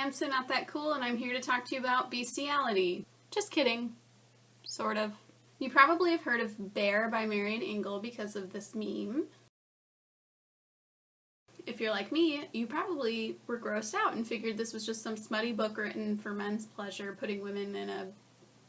am sonothatcool, and I'm here to talk to you about bestiality. Just kidding. Sort of. You probably have heard of Bear by Marian Engel because of this meme. If you're like me, you probably were grossed out and figured this was just some smutty book written for men's pleasure, putting women in a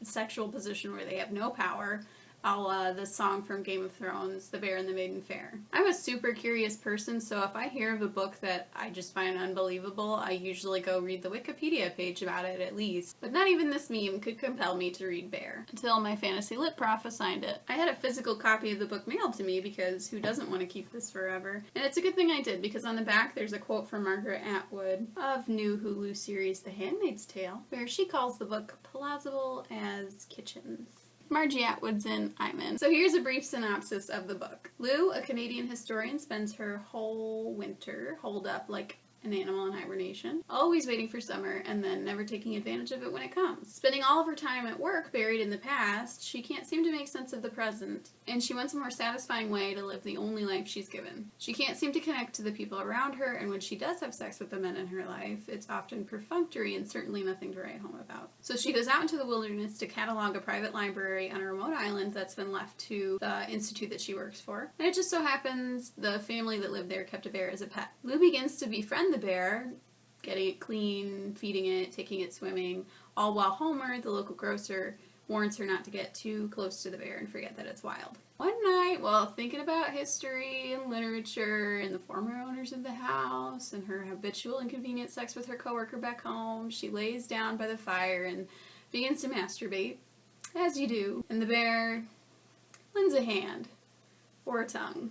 sexual position where they have no power, a la the song from Game of Thrones, The Bear and the Maiden Fair. I'm a super curious person, so if I hear of a book that I just find unbelievable, I usually go read the Wikipedia page about it at least. But not even this meme could compel me to read Bear, until my fantasy lit prof assigned it. I had a physical copy of the book mailed to me because who doesn't want to keep this forever? And it's a good thing I did, because on the back there's a quote from Margaret Atwood of new Hulu series The Handmaid's Tale, where she calls the book plausible as kitchens. Margie Atwood's in, I'm in. So here's a brief synopsis of the book. Lou, a Canadian historian, spends her whole winter holed up like an animal in hibernation, always waiting for summer and then never taking advantage of it when it comes. Spending all of her time at work buried in the past, she can't seem to make sense of the present, and she wants a more satisfying way to live the only life she's given. She can't seem to connect to the people around her, and when she does have sex with the men in her life, it's often perfunctory and certainly nothing to write home about. So she goes out into the wilderness to catalog a private library on a remote island that's been left to the institute that she works for, and it just so happens the family that lived there kept a bear as a pet. Lou begins to befriend the bear, getting it clean, feeding it, taking it swimming, all while Homer, the local grocer, warns her not to get too close to the bear and forget that it's wild. One night, while thinking about history and literature and the former owners of the house and her habitual inconvenient sex with her coworker back home, she lays down by the fire and begins to masturbate, as you do, and the bear lends a hand, or a tongue.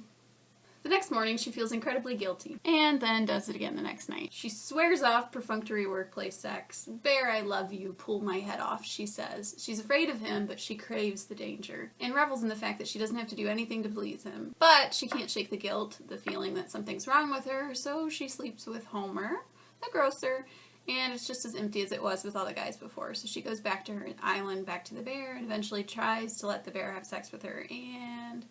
The next morning, she feels incredibly guilty, and then does it again the next night. She swears off perfunctory workplace sex. "Bear, I love you, pull my head off," she says. She's afraid of him, but she craves the danger, and revels in the fact that she doesn't have to do anything to please him. But she can't shake the guilt, the feeling that something's wrong with her, so she sleeps with Homer, the grocer, and it's just as empty as it was with all the guys before. So she goes back to her island, back to the bear, and eventually tries to let the bear have sex with her, and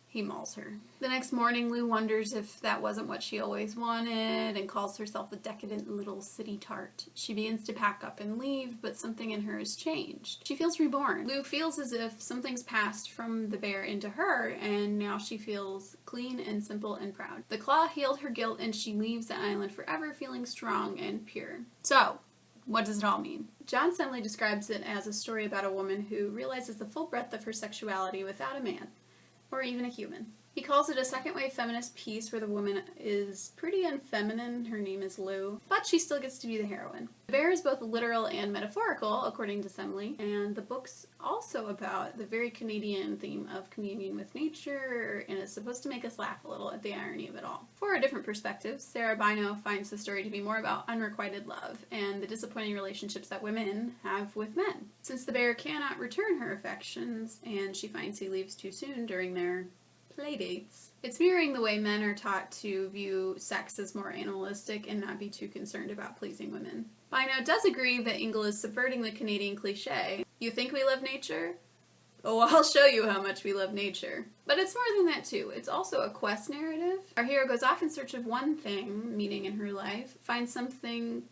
he mauls her. The next morning, Lou wonders if that wasn't what she always wanted and calls herself a decadent little city tart. She begins to pack up and leave, but something in her has changed. She feels reborn. Lou feels as if something's passed from the bear into her, and now she feels clean and simple and proud. The claw healed her guilt, and she leaves the island forever feeling strong and pure. So, what does it all mean? John Semley describes it as a story about a woman who realizes the full breadth of her sexuality without a man, or even a human. He calls it a second-wave feminist piece where the woman is pretty unfeminine, her name is Lou, but she still gets to be the heroine. The bear is both literal and metaphorical, according to Semley, and the book's also about the very Canadian theme of communion with nature, and is supposed to make us laugh a little at the irony of it all. For a different perspective, Sarah Bino finds the story to be more about unrequited love, and the disappointing relationships that women have with men. Since the bear cannot return her affections, and she finds he leaves too soon during their playdates, it's mirroring the way men are taught to view sex as more animalistic and not be too concerned about pleasing women. Bino does agree that Engel is subverting the Canadian cliche. You think we love nature? Oh, I'll show you how much we love nature. But it's more than that too. It's also a quest narrative. Our hero goes off in search of one thing, meaning in her life, finds something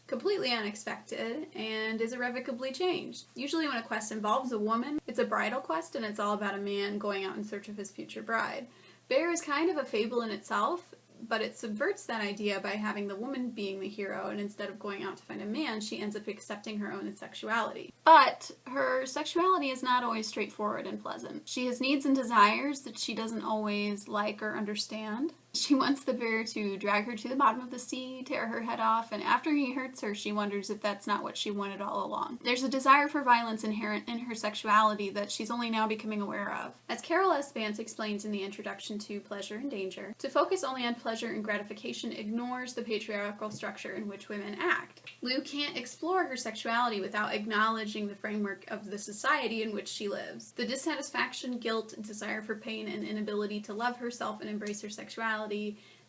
completely unexpected, and is irrevocably changed. Usually when a quest involves a woman, it's a bridal quest, and it's all about a man going out in search of his future bride. Bear is kind of a fable in itself, but it subverts that idea by having the woman being the hero, and instead of going out to find a man, she ends up accepting her own sexuality. But her sexuality is not always straightforward and pleasant. She has needs and desires that she doesn't always like or understand. She wants the bear to drag her to the bottom of the sea, tear her head off, and after he hurts her, she wonders if that's not what she wanted all along. There's a desire for violence inherent in her sexuality that she's only now becoming aware of. As Carole S. Vance explains in the introduction to Pleasure and Danger, to focus only on pleasure and gratification ignores the patriarchal structure in which women act. Lou can't explore her sexuality without acknowledging the framework of the society in which she lives. The dissatisfaction, guilt, desire for pain, and inability to love herself and embrace her sexuality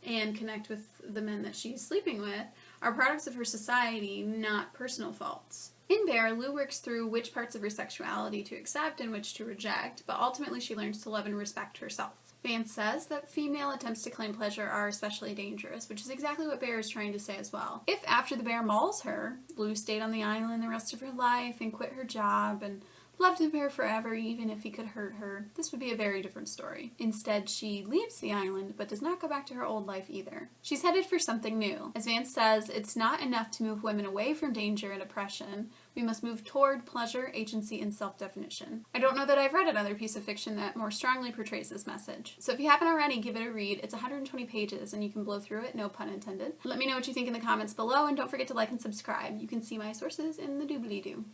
and connect with the men that she's sleeping with are products of her society, not personal faults. In Bear, Lou works through which parts of her sexuality to accept and which to reject, but ultimately she learns to love and respect herself. Vance says that female attempts to claim pleasure are especially dangerous, which is exactly what Bear is trying to say as well. If after the bear mauls her, Blue stayed on the island the rest of her life and quit her job and loved the bear forever even if he could hurt her, this would be a very different story. Instead, she leaves the island but does not go back to her old life either. She's headed for something new. As Vance says, it's not enough to move women away from danger and oppression. We must move toward pleasure, agency, and self-definition. I don't know that I've read another piece of fiction that more strongly portrays this message. So if you haven't already, give it a read. It's 120 pages and you can blow through it, no pun intended. Let me know what you think in the comments below, and don't forget to like and subscribe. You can see my sources in the doobly-doo.